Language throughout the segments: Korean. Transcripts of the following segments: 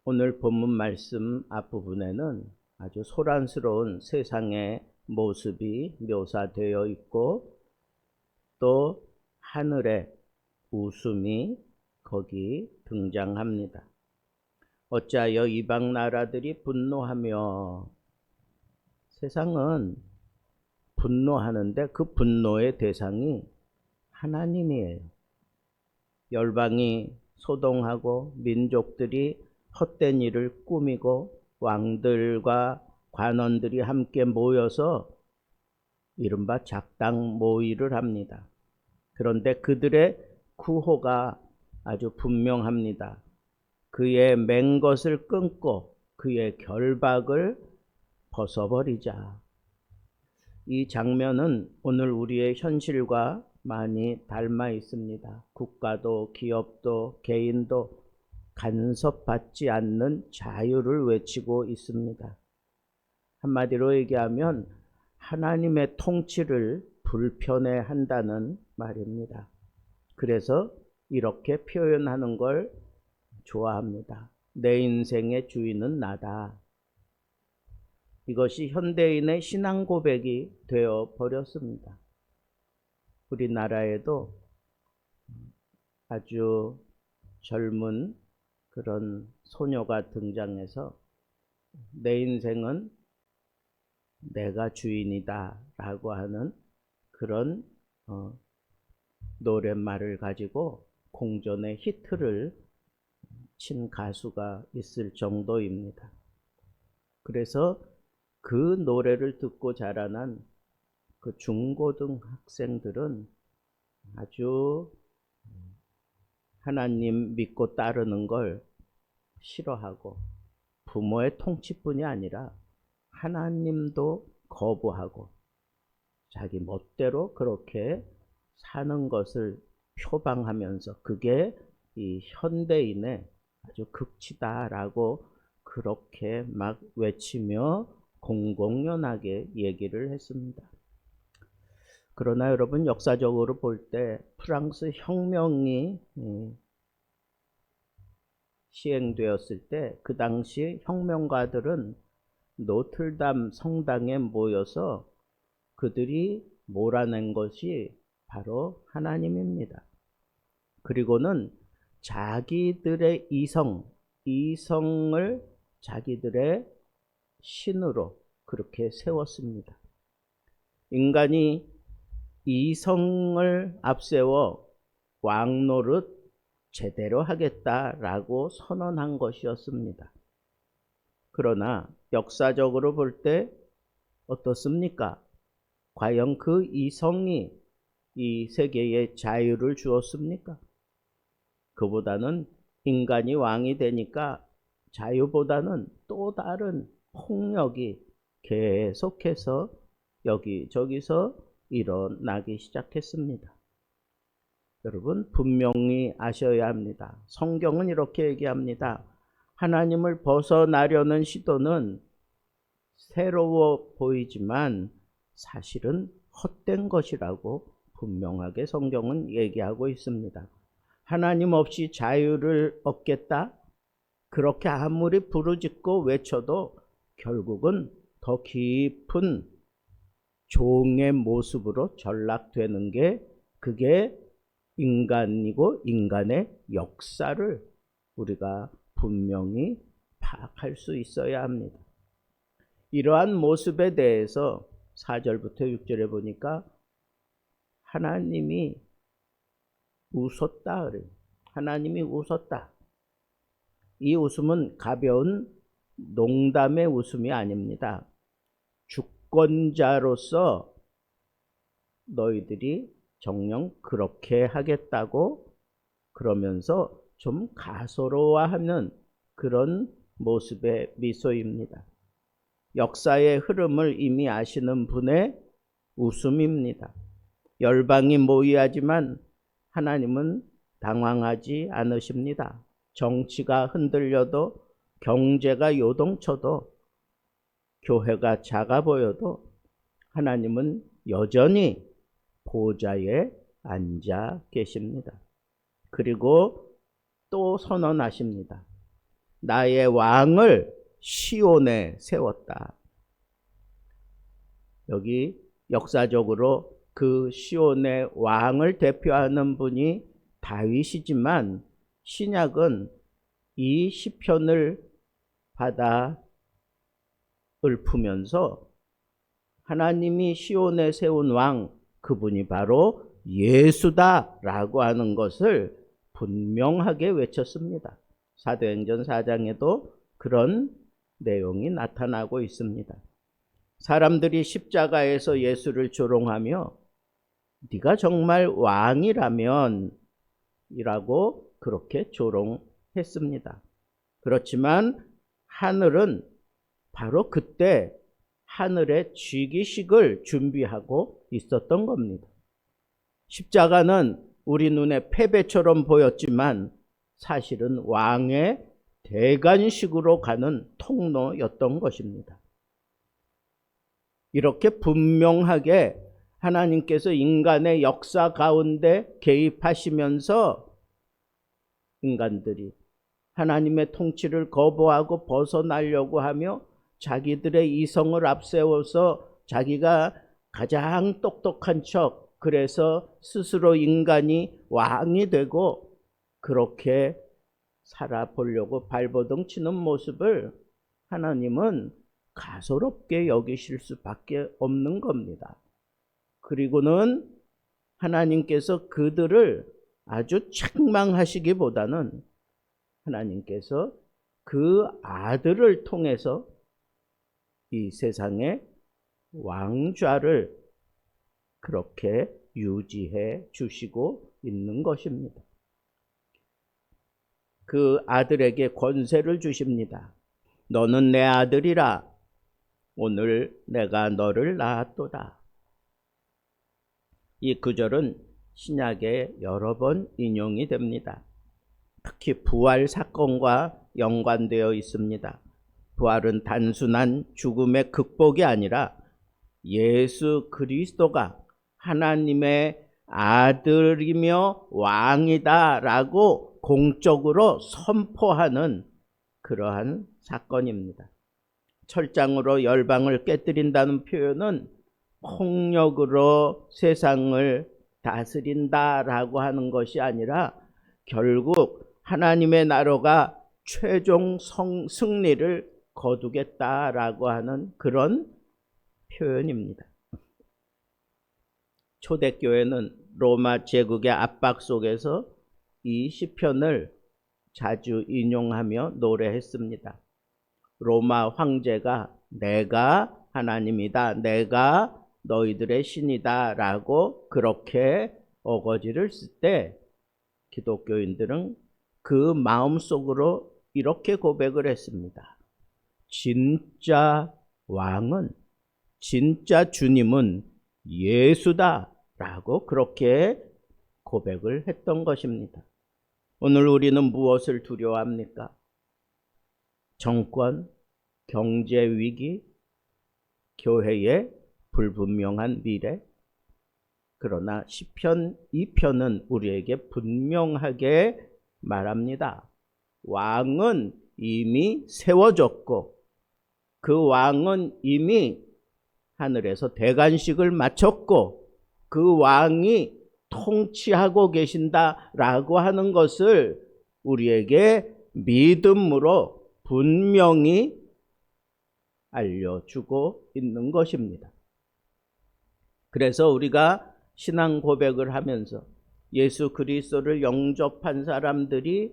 오늘 본문 말씀 앞부분에는 아주 소란스러운 세상의 모습이 묘사되어 있고 또 하늘의 웃음이 거기 등장합니다. 어찌하여 이방 나라들이 분노하며, 세상은 분노하는데 그 분노의 대상이 하나님이에요. 열방이 소동하고 민족들이 헛된 일을 꾸미고 왕들과 관원들이 함께 모여서 이른바 작당 모의를 합니다. 그런데 그들의 구호가 아주 분명합니다. 그의 맨 것을 끊고 그의 결박을 벗어버리자. 이 장면은 오늘 우리의 현실과 많이 닮아 있습니다. 국가도 기업도 개인도 간섭받지 않는 자유를 외치고 있습니다. 한마디로 얘기하면 하나님의 통치를 불편해한다는 말입니다. 그래서 이렇게 표현하는 걸 좋아합니다. 내 인생의 주인은 나다. 이것이 현대인의 신앙 고백이 되어 버렸습니다. 우리나라에도 아주 젊은 그런 소녀가 등장해서 내 인생은 내가 주인이다 라고 하는 그런 노랫말을 가지고 공전의 히트를 친 가수가 있을 정도입니다. 그래서 그 노래를 듣고 자라난 그 중고등학생들은 아주 하나님 믿고 따르는 걸 싫어하고 부모의 통치뿐이 아니라 하나님도 거부하고 자기 멋대로 그렇게 사는 것을 표방하면서 그게 이 현대인의 아주 극치다라고 그렇게 막 외치며 공공연하게 얘기를 했습니다. 그러나 여러분, 역사적으로 볼 때 프랑스 혁명이 시행되었을 때 그 당시 혁명가들은 노틀담 성당에 모여서 그들이 몰아낸 것이 바로 하나님입니다. 그리고는 자기들의 이성을 자기들의 신으로 그렇게 세웠습니다. 인간이 이성을 앞세워 왕노릇 제대로 하겠다라고 선언한 것이었습니다. 그러나 역사적으로 볼 때 어떻습니까? 과연 그 이성이 이 세계에 자유를 주었습니까? 그보다는 인간이 왕이 되니까 자유보다는 또 다른 폭력이 계속해서 여기저기서 일어나기 시작했습니다. 여러분, 분명히 아셔야 합니다. 성경은 이렇게 얘기합니다. 하나님을 벗어나려는 시도는 새로워 보이지만 사실은 헛된 것이라고 분명하게 성경은 얘기하고 있습니다. 하나님 없이 자유를 얻겠다? 그렇게 아무리 부르짖고 외쳐도 결국은 더 깊은 종의 모습으로 전락되는 게 그게 인간이고 인간의 역사를 우리가 분명히 파악할 수 있어야 합니다. 이러한 모습에 대해서 4절부터 6절에 보니까 하나님이 웃었다. 하나님이 웃었다. 이 웃음은 가벼운 농담의 웃음이 아닙니다. 주권자로서 너희들이 정녕 그렇게 하겠다고 그러면서 좀 가소로워하는 그런 모습의 미소입니다. 역사의 흐름을 이미 아시는 분의 웃음입니다. 열방이 모의하지만 하나님은 당황하지 않으십니다. 정치가 흔들려도 경제가 요동쳐도 교회가 작아 보여도 하나님은 여전히 보좌에 앉아 계십니다. 그리고 또 선언하십니다. 나의 왕을 시온에 세웠다. 여기 역사적으로 그 시온의 왕을 대표하는 분이 다윗이지만 신약은 이 시편을 받아 읊으면서 하나님이 시온에 세운 왕, 그분이 바로 예수다라고 하는 것을 분명하게 외쳤습니다. 사도행전 4장에도 그런 내용이 나타나고 있습니다. 사람들이 십자가에서 예수를 조롱하며 네가 정말 왕이라면 이라고 그렇게 조롱했습니다. 그렇지만 하늘은 바로 그때 하늘의 즉위식을 준비하고 있었던 겁니다. 십자가는 우리 눈에 패배처럼 보였지만 사실은 왕의 대관식으로 가는 통로였던 것입니다. 이렇게 분명하게 하나님께서 인간의 역사 가운데 개입하시면서 인간들이 하나님의 통치를 거부하고 벗어나려고 하며 자기들의 이성을 앞세워서 자기가 가장 똑똑한 척, 그래서 스스로 인간이 왕이 되고 그렇게 살아보려고 발버둥 치는 모습을 하나님은 가소롭게 여기실 수밖에 없는 겁니다. 그리고는 하나님께서 그들을 아주 책망하시기보다는 하나님께서 그 아들을 통해서 이 세상의 왕좌를 그렇게 유지해 주시고 있는 것입니다. 그 아들에게 권세를 주십니다. 너는 내 아들이라. 오늘 내가 너를 낳았도다. 이 구절은 신약에 여러 번 인용이 됩니다. 특히 부활 사건과 연관되어 있습니다. 부활은 단순한 죽음의 극복이 아니라 예수 그리스도가 하나님의 아들이며 왕이다라고 공적으로 선포하는 그러한 사건입니다. 철장으로 열방을 깨뜨린다는 표현은 폭력으로 세상을 다스린다라고 하는 것이 아니라 결국 하나님의 나라가 최종 승리를 거두겠다라고 하는 그런 표현입니다. 초대교회는 로마 제국의 압박 속에서 이 시편을 자주 인용하며 노래했습니다. 로마 황제가 내가 하나님이다, 내가 너희들의 신이다 라고 그렇게 어거지를 쓸 때 기독교인들은 그 마음속으로 이렇게 고백을 했습니다. 진짜 왕은, 진짜 주님은 예수다 라고 그렇게 고백을 했던 것입니다. 오늘 우리는 무엇을 두려워합니까? 정권, 경제 위기, 교회의 불분명한 미래. 그러나 시편 2편은 우리에게 분명하게 말합니다. 왕은 이미 세워졌고 그 왕은 이미 하늘에서 대관식을 마쳤고 그 왕이 통치하고 계신다라고 하는 것을 우리에게 믿음으로 분명히 알려주고 있는 것입니다. 그래서 우리가 신앙 고백을 하면서 예수 그리스도를 영접한 사람들이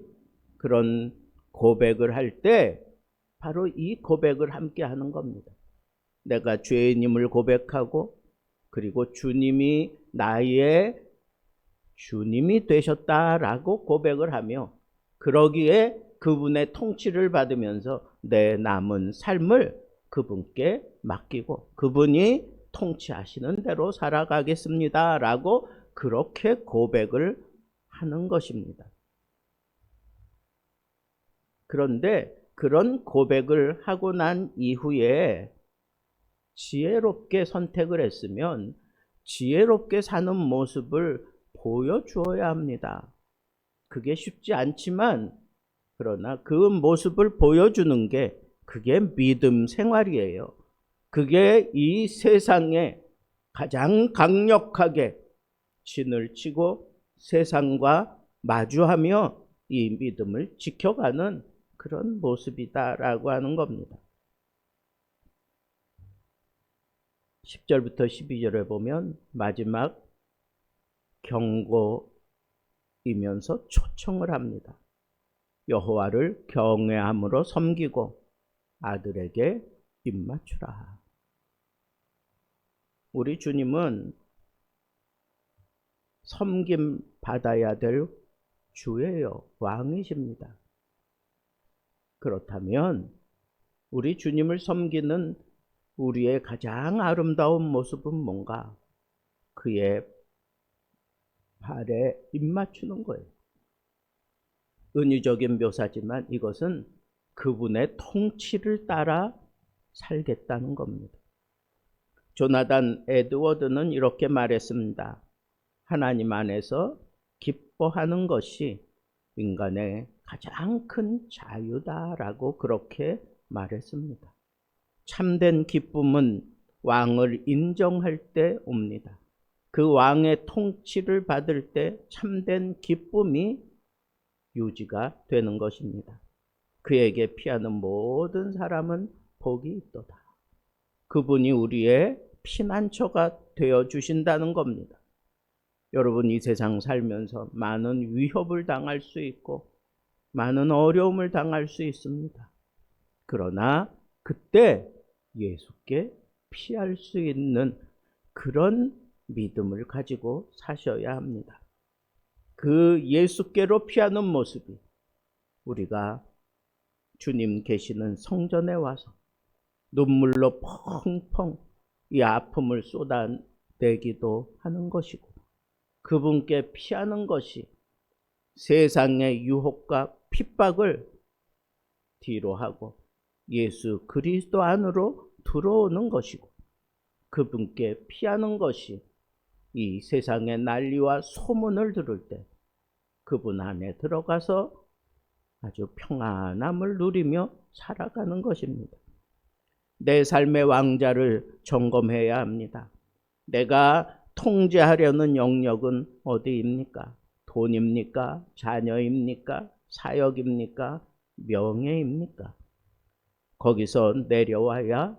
그런 고백을 할 때 바로 이 고백을 함께 하는 겁니다. 내가 죄인임을 고백하고 그리고 주님이 나의 주님이 되셨다라고 고백을 하며 그러기에 그분의 통치를 받으면서 내 남은 삶을 그분께 맡기고 그분이 통치하시는 대로 살아가겠습니다 라고 그렇게 고백을 하는 것입니다. 그런데 그런 고백을 하고 난 이후에 지혜롭게 선택을 했으면 지혜롭게 사는 모습을 보여주어야 합니다. 그게 쉽지 않지만 그러나 그 모습을 보여주는 게 그게 믿음 생활이에요. 그게 이 세상에 가장 강력하게 진을 치고 세상과 마주하며 이 믿음을 지켜가는 그런 모습이다라고 하는 겁니다. 10절부터 12절에 보면 마지막 경고이면서 초청을 합니다. 여호와를 경외함으로 섬기고 아들에게 입맞추라. 우리 주님은 섬김 받아야 될 주예요. 왕이십니다. 그렇다면 우리 주님을 섬기는 우리의 가장 아름다운 모습은 뭔가? 그의 발에 입맞추는 거예요. 은유적인 묘사지만 이것은 그분의 통치를 따라 살겠다는 겁니다. 조나단 에드워드는 이렇게 말했습니다. 하나님 안에서 기뻐하는 것이 인간의 가장 큰 자유다라고 그렇게 말했습니다. 참된 기쁨은 왕을 인정할 때 옵니다. 그 왕의 통치를 받을 때 참된 기쁨이 유지가 되는 것입니다. 그에게 피하는 모든 사람은 복이 있도다. 그분이 우리의 피난처가 되어 주신다는 겁니다. 여러분, 이 세상 살면서 많은 위협을 당할 수 있고 많은 어려움을 당할 수 있습니다. 그러나 그때 예수께 피할 수 있는 그런 믿음을 가지고 사셔야 합니다. 그 예수께로 피하는 모습이 우리가 주님 계시는 성전에 와서 눈물로 펑펑 이 아픔을 쏟아내기도 하는 것이고, 그분께 피하는 것이 세상의 유혹과 핍박을 뒤로 하고 예수 그리스도 안으로 들어오는 것이고, 그분께 피하는 것이 이 세상의 난리와 소문을 들을 때 그분 안에 들어가서 아주 평안함을 누리며 살아가는 것입니다. 내 삶의 왕자를 점검해야 합니다. 내가 통제하려는 영역은 어디입니까? 돈입니까? 자녀입니까? 사역입니까? 명예입니까? 거기서 내려와야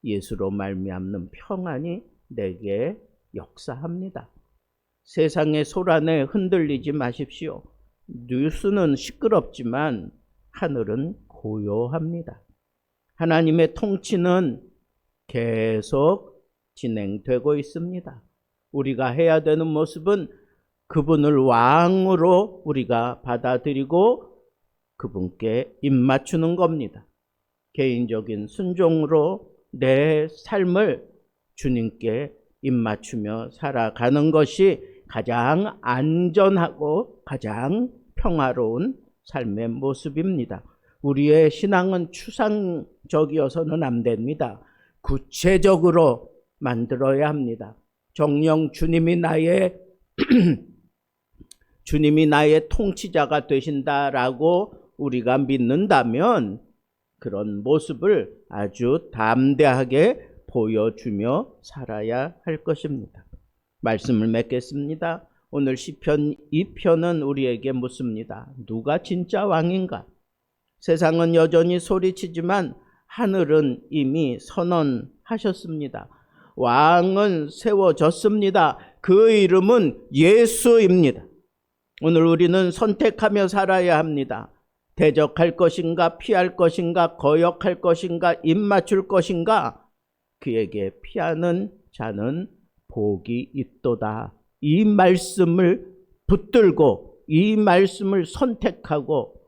예수로 말미암는 평안이 내게 역사합니다. 세상의 소란에 흔들리지 마십시오. 뉴스는 시끄럽지만 하늘은 고요합니다. 하나님의 통치는 계속 진행되고 있습니다. 우리가 해야 되는 모습은 그분을 왕으로 우리가 받아들이고 그분께 입맞추는 겁니다. 개인적인 순종으로 내 삶을 주님께 입맞추며 살아가는 것이 가장 안전하고 가장 평화로운 삶의 모습입니다. 우리의 신앙은 추상적이어서는 안 됩니다. 구체적으로 만들어야 합니다. 정녕 주님이 나의 주님이 나의 통치자가 되신다라고 우리가 믿는다면 그런 모습을 아주 담대하게 보여주며 살아야 할 것입니다. 말씀을 맺겠습니다. 오늘 시편 2편은 우리에게 묻습니다. 누가 진짜 왕인가? 세상은 여전히 소리치지만 하늘은 이미 선언하셨습니다. 왕은 세워졌습니다. 그 이름은 예수입니다. 오늘 우리는 선택하며 살아야 합니다. 대적할 것인가, 피할 것인가, 거역할 것인가, 입맞출 것인가. 그에게 피하는 자는 복이 있도다. 이 말씀을 붙들고 이 말씀을 선택하고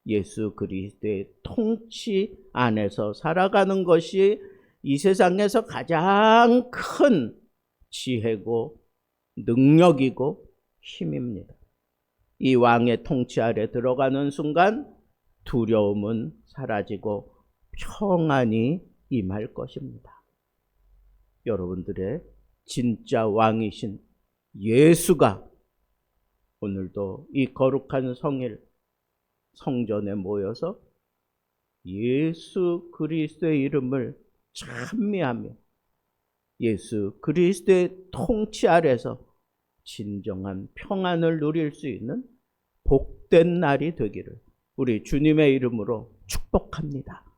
예수 그리스도의 통치 안에서 살아가는 것이 이 세상에서 가장 큰 지혜고 능력이고 힘입니다. 이 왕의 통치 아래 들어가는 순간 두려움은 사라지고 평안이 임할 것입니다. 여러분들의 진짜 왕이신 예수가 오늘도 이 거룩한 성일 성전에 모여서 예수 그리스도의 이름을 찬미하며 예수 그리스도의 통치 아래서 진정한 평안을 누릴 수 있는 복된 날이 되기를 우리 주님의 이름으로 축복합니다.